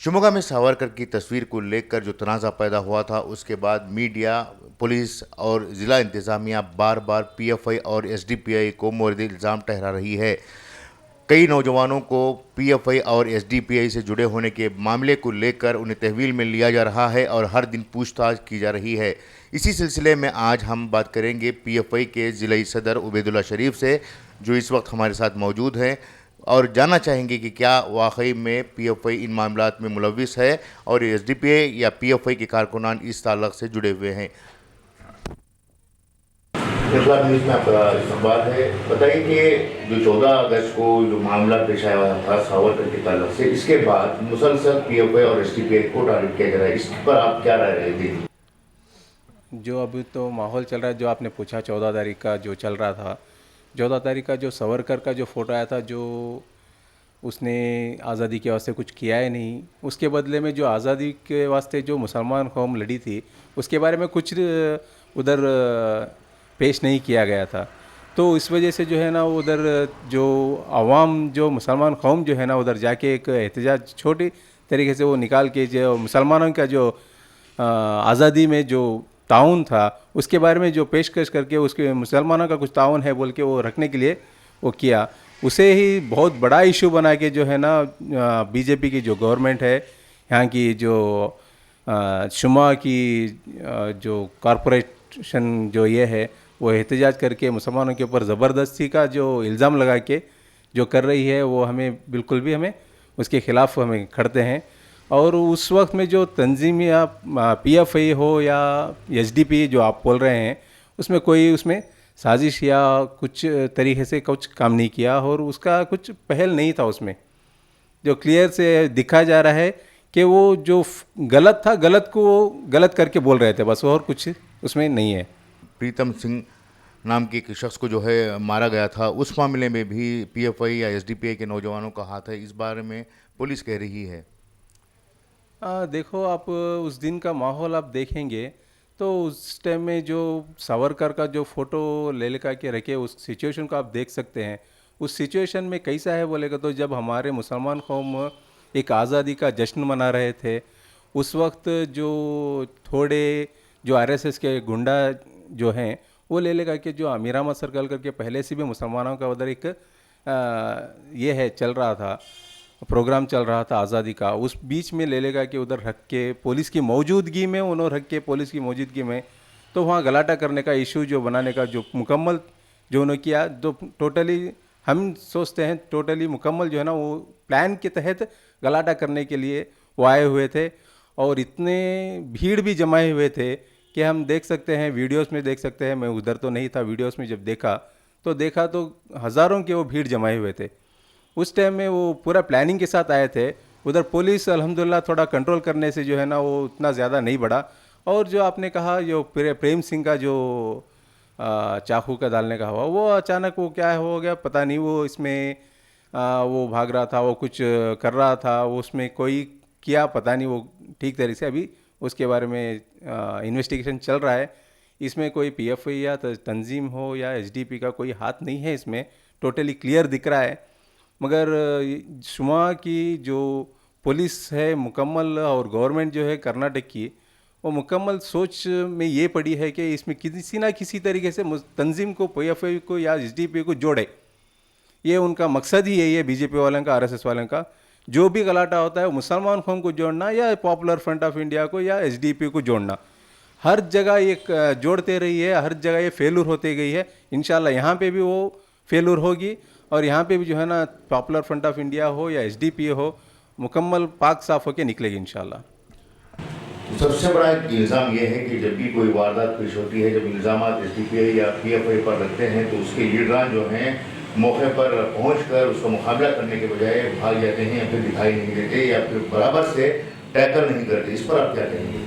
शिमोगा में सावरकर की तस्वीर को लेकर जो तनाज़ा पैदा हुआ था, उसके बाद मीडिया, पुलिस और ज़िला इंतज़ामिया बार बार पीएफआई और एसडीपीआई को मोर्द इल्ज़ाम ठहरा रही है। कई नौजवानों को पीएफआई और एसडीपीआई से जुड़े होने के मामले को लेकर उन्हें तहवील में लिया जा रहा है और हर दिन पूछताछ की जा रही है। इसी सिलसिले में आज हम बात करेंगे पीएफआई के ज़िलाई सदर उबैदुल्ला शरीफ से, जो इस वक्त हमारे साथ मौजूद हैं, और जानना चाहेंगे कि क्या वाकई में पीएफआई इन मामलात में मुलविस है और एसडीपीआई या पीएफआई के कारकुनान इस ताल्लुक से जुड़े हुए हैं। इस्लाम न्यूज़ में आपका संवाद है। बताइए कि जो 14 अगस्त को जो मामला पेश आया था सावरकर के ताल्लुक से, इसके बाद मुसलसल पीएफआई और एसडीपीआई को टारगेट किया जा रहा है, इस पर आप क्या राय रहे थे? जो अभी तो माहौल चल रहा है, जो आपने पूछा 14 तारीख का जो चल रहा था, 14 तारीख का जो सावरकर का जो फ़ोटो आया था, जो उसने आज़ादी के वास्ते कुछ किया है नहीं, उसके बदले में जो आज़ादी के वास्ते जो मुसलमान कौम लड़ी थी उसके बारे में कुछ उधर पेश नहीं किया गया था। तो इस वजह से जो है ना उधर जो आवाम जो मुसलमान कौम जो है ना उधर जाके एक एहतजाज छोटी तरीके से वो निकाल के जो मुसलमानों का जो आज़ादी में जो ताउन था उसके बारे में जो पेशकश करके उसके मुसलमानों का कुछ ताउन है बोल के वो रखने के लिए वो किया, उसे ही बहुत बड़ा इशू बना के जो है ना बीजेपी की जो गवर्नमेंट है यहाँ की जो शुमा की जो कॉरपोरेशन जो ये है वो एहतजाज करके मुसलमानों के ऊपर ज़बरदस्ती का जो इल्ज़ाम लगा के जो कर रही है वो हमें बिल्कुल भी हमें उसके ख़िलाफ़ हमें खड़ते हैं। और उस वक्त में जो तंजीम या पीएफआई हो या एसडीपी जो आप बोल रहे हैं उसमें कोई उसमें साजिश या कुछ तरीके से कुछ काम नहीं किया और उसका कुछ पहल नहीं था। उसमें जो क्लियर से दिखा जा रहा है कि वो जो गलत था गलत को वो गलत करके बोल रहे थे, बस और कुछ उसमें नहीं है। प्रीतम सिंह नाम के एक शख्स को जो है मारा गया था, उस मामले में भी पीएफआई या एसडीपीआई के नौजवानों का हाथ है, इस बारे में पुलिस कह रही है। देखो आप उस दिन का माहौल आप देखेंगे तो उस टाइम में जो सावरकर का जो फ़ोटो ले लेकर के रखे उस सिचुएशन को आप देख सकते हैं। उस सिचुएशन में कैसा है बोलेगा तो जब हमारे मुसलमान कौम एक आज़ादी का जश्न मना रहे थे उस वक्त जो थोड़े जो आरएसएस के गुंडा जो हैं वो ले लेकर के जो अमीर अहमद सर्कल करके पहले से भी मुसलमानों का उधर एक ये है चल रहा था, प्रोग्राम चल रहा था आज़ादी का, उस बीच में ले लेगा कि उधर रख के पुलिस की मौजूदगी में उन्होंने रख के पुलिस की मौजूदगी में तो वहाँ गलाटा करने का इशू जो बनाने का जो मुकम्मल जो उन्होंने किया, जो टोटली हम सोचते हैं टोटली मुकम्मल जो है ना वो प्लान के तहत गलाटा करने के लिए वो आए हुए थे। और इतने भीड़ भी जमाए हुए थे कि हम देख सकते हैं वीडियोस में देख सकते हैं, मैं उधर तो नहीं था, वीडियोस में जब देखा तो हज़ारों के वो भीड़ जमाए हुए थे। उस टाइम में वो पूरा प्लानिंग के साथ आए थे। उधर पुलिस अल्हम्दुलिल्लाह थोड़ा कंट्रोल करने से जो है ना वो उतना ज़्यादा नहीं बढ़ा। और जो आपने कहा जो प्रेम सिंह का जो चाकू का डालने का हुआ वो अचानक वो क्या हो गया पता नहीं, वो इसमें वो भाग रहा था, वो कुछ कर रहा था, वो उसमें कोई किया पता नहीं, वो ठीक तरीके से अभी उसके बारे में इन्वेस्टिगेशन चल रहा है। इसमें कोई पीएफआई या तंजीम हो या एसडीपी का कोई हाथ नहीं है, इसमें टोटली क्लियर दिख रहा है। मगर शुमा की जो पुलिस है मुकम्मल और गवर्नमेंट जो है कर्नाटक की वो मुकम्मल सोच में ये पड़ी है कि इसमें किसी ना किसी तरीके से तंजीम को पीएफआई को या एसडीपी को जोड़े, ये उनका मकसद ही यही है। बीजेपी वालों का आरएसएस वालों का जो भी गलाटा होता है वो मुसलमान कौम को जोड़ना या पॉपुलर फ्रंट ऑफ इंडिया को या एसडीपी को जोड़ना, हर जगह ये जोड़ते रही है, हर जगह ये फेलूर होती गई है। इंशाल्लाह यहाँ पे भी वो फेलूर होगी और यहाँ पे भी जो है ना पॉपुलर फ्रंट ऑफ इंडिया हो या एसडीपी हो मुकम्मल पाक साफ होकर निकलेगी इंशाल्लाह। सबसे बड़ा इल्ज़ाम यह है कि जब भी कोई वारदात पेश होती है, जब इल्ज़ाम एसडीपीआई या पीएफआई पर लगते हैं तो उसके लीडरान जो हैं मौके पर पहुंचकर उसका मुकाबला करने के बजाय भाग जाते हैं या फिर दिखाई नहीं देते या फिर बराबर से टैकल नहीं करते, इस पर आप क्या कहेंगे?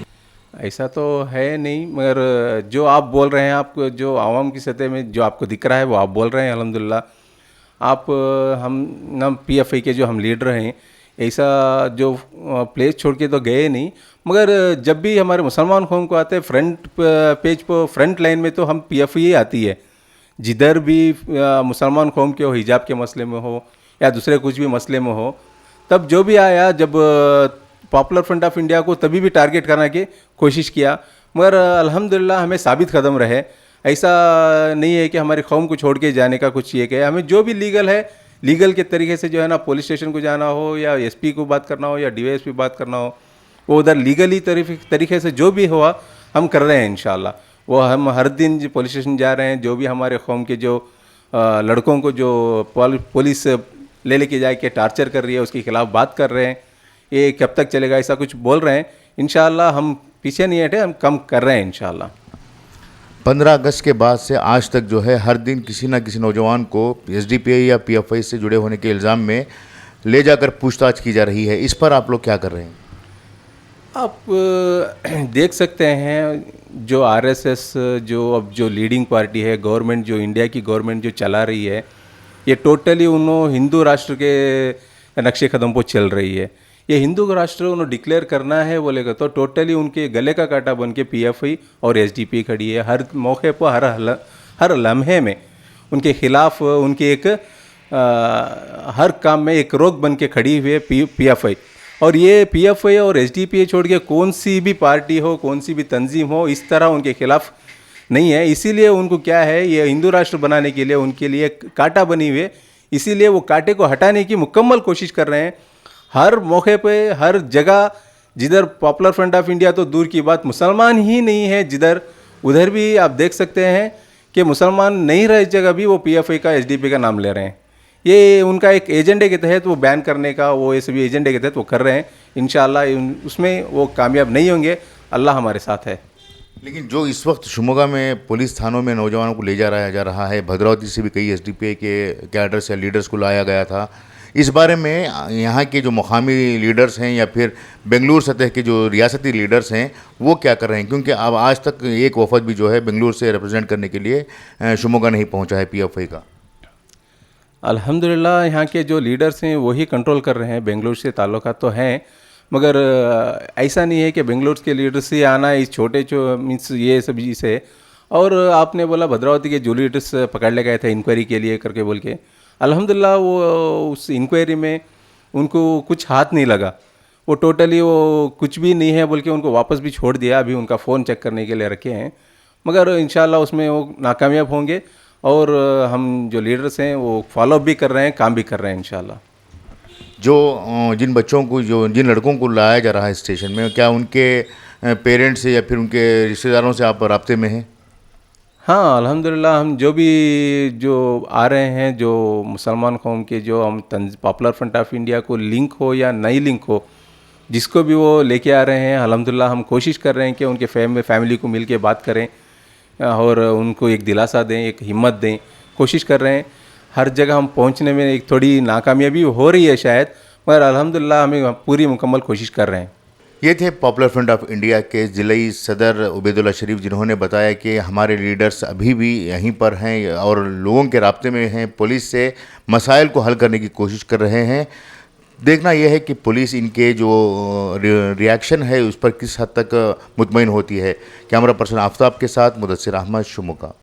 ऐसा तो है नहीं, मगर जो आप बोल रहे हैं, आपको जो आवाम की सतह में जो आपको दिख रहा है वो आप बोल रहे हैं अल्हम्दुलिल्लाह। आप हम ना पीएफआई के जो हम लीडर हैं ऐसा जो प्लेस छोड़ के तो गए नहीं, मगर जब भी हमारे मुसलमान कौम को आते हैं फ्रंट पेज पर फ्रंट लाइन में तो हम पीएफआई आती है। जिधर भी मुसलमान कौम के हो, हिजाब के मसले में हो या दूसरे कुछ भी मसले में हो, तब जो भी आया, जब पॉपुलर फ्रंट ऑफ इंडिया को तभी भी टारगेट करने की कोशिश किया, मगर अल्हम्दुलिल्लाह हमें साबित कदम रहे। ऐसा नहीं है कि हमारी कौम को छोड़ के जाने का कुछ ये कहे, हमें जो भी लीगल है, लीगल के तरीके से जो है ना पुलिस स्टेशन को जाना हो या एसपी को बात करना हो या डीवाईएसपी बात करना हो, वो उधर लीगली तरीके से जो भी हुआ हम कर रहे हैं इंशाल्लाह। वो हम हर दिन जो पुलिस स्टेशन जा रहे हैं, जो भी हमारे कौम के जो लड़कों को जो पुलिस लेके जाके टार्चर कर रही है उसके खिलाफ बात कर रहे हैं। ये कब तक चलेगा ऐसा कुछ बोल रहे हैं, इंशाल्लाह हम पीछे नहीं हटे, हम कम कर रहे हैं इंशाल्लाह। 15 अगस्त के बाद से आज तक जो है हर दिन किसी न किसी नौजवान को एसडीपीआई या पीएफआई से जुड़े होने के इल्ज़ाम में ले जाकर पूछताछ की जा रही है। इस पर आप लोग क्या कर रहे हैं? आप देख सकते हैं जो आरएसएस जो लीडिंग पार्टी है, गवर्नमेंट जो इंडिया की गवर्नमेंट जो चला रही है, ये टोटली उन्होंने हिंदू राष्ट्र के नक्शे कदम पर चल रही है। ये हिंदू राष्ट्र उन्होंने डिक्लेयर करना है बोलेगा तो टोटली उनके गले का कांटा बन के पीएफआई और एसडीपी खड़ी है। हर मौके पर हर लम्हे में उनके खिलाफ उनके एक हर काम में एक रोक बन के खड़ी हुई है पीएफआई। और ये पीएफआई और एसडीपी छोड़ के कौन सी भी पार्टी हो, कौन सी भी तंजीम हो, इस तरह उनके खिलाफ नहीं है। इसीलिए उनको क्या है, ये हिंदू राष्ट्र बनाने के लिए उनके लिए कांटा बनी हुई है, इसीलिए वो कांटे को हटाने की मुकम्मल कोशिश कर रहे हैं। हर मौके पे हर जगह, जिधर पॉपुलर फ्रंट ऑफ इंडिया तो दूर की बात, मुसलमान ही नहीं है जिधर, उधर भी आप देख सकते हैं कि मुसलमान नहीं रहे जगह भी वो पीएफआई का एसडीपी का नाम ले रहे हैं। ये उनका एक एजेंडे के तहत वो बैन करने का, वो ये सभी एजेंडे के तहत वो कर रहे हैं। इंशाल्लाह उसमें वो कामयाब नहीं होंगे, अल्लाह हमारे साथ है। लेकिन जो इस वक्त शिमोगा में पुलिस थानों में नौजवानों को ले जा रहा है, भद्रावती से भी कई एसडीपीआई के कैडर्स या लीडर्स को लाया गया था, इस बारे में यहाँ के जो मुकामी लीडर्स हैं या फिर बेंगलुरु सतह के जो रियासती लीडर्स हैं वो क्या कर रहे हैं? क्योंकि अब आज तक एक वफद भी जो है बेंगलुरु से रिप्रेजेंट करने के लिए शिमोगा नहीं पहुँचा है पीएफआई का। अल्हम्दुलिल्लाह यहाँ के जो लीडर्स हैं वही कंट्रोल कर रहे हैं, बेंगलुरु से ताल्लुकात तो हैं, मगर ऐसा नहीं है कि बेंगलुरु के लीडर्स ही आना इस छोटे जो मीन्स ये सब से। और आपने बोला भद्रावती के जो लीडर्स पकड़ ले गए थे इंक्वायरी के लिए करके बोल के, अल्हम्दुलिल्लाह वो उस इंक्वायरी में उनको कुछ हाथ नहीं लगा, वो टोटली वो कुछ भी नहीं है बोल के उनको वापस भी छोड़ दिया। अभी उनका फ़ोन चेक करने के लिए रखे हैं, मगर इंशाल्लाह उसमें वो नाकामयाब होंगे। और हम जो लीडर्स हैं वो फॉलो भी कर रहे हैं, काम भी कर रहे हैं इंशाल्लाह। जिन बच्चों को, जिन लड़कों को लाया जा रहा है स्टेशन में, क्या उनके पेरेंट्स से या फिर उनके रिश्तेदारों से आप राब्ते में हैं? हाँ अल्हम्दुलिल्लाह, हम जो आ रहे हैं, जो मुसलमान कौम के जो हम पॉपुलर फ्रंट ऑफ इंडिया को लिंक हो या नहीं लिंक हो, जिसको भी वो लेके आ रहे हैं, अल्हम्दुलिल्लाह हम कोशिश कर रहे हैं कि उनके फैमिली को मिल के बात करें और उनको एक दिलासा दें, एक हिम्मत दें। कोशिश कर रहे हैं, हर जगह हम पहुंचने में एक थोड़ी नाकामयाबी हो रही है शायद, मगर अल्हम्दुलिल्लाह हमें पूरी मुकम्मल कोशिश कर रहे हैं। ये थे पॉपुलर फ्रंट ऑफ इंडिया के ज़िलाई सदर उबैदुल्लाह शरीफ, जिन्होंने बताया कि हमारे लीडर्स अभी भी यहीं पर हैं और लोगों के राब्ते में हैं, पुलिस से मसाइल को हल करने की कोशिश कर रहे हैं। देखना यह है कि पुलिस इनके जो रिएक्शन है उस पर किस हद तक मुतमईन होती है। कैमरा पर्सन आफ्ताब के साथ मुदस्सिर अहमद, शिमोगा।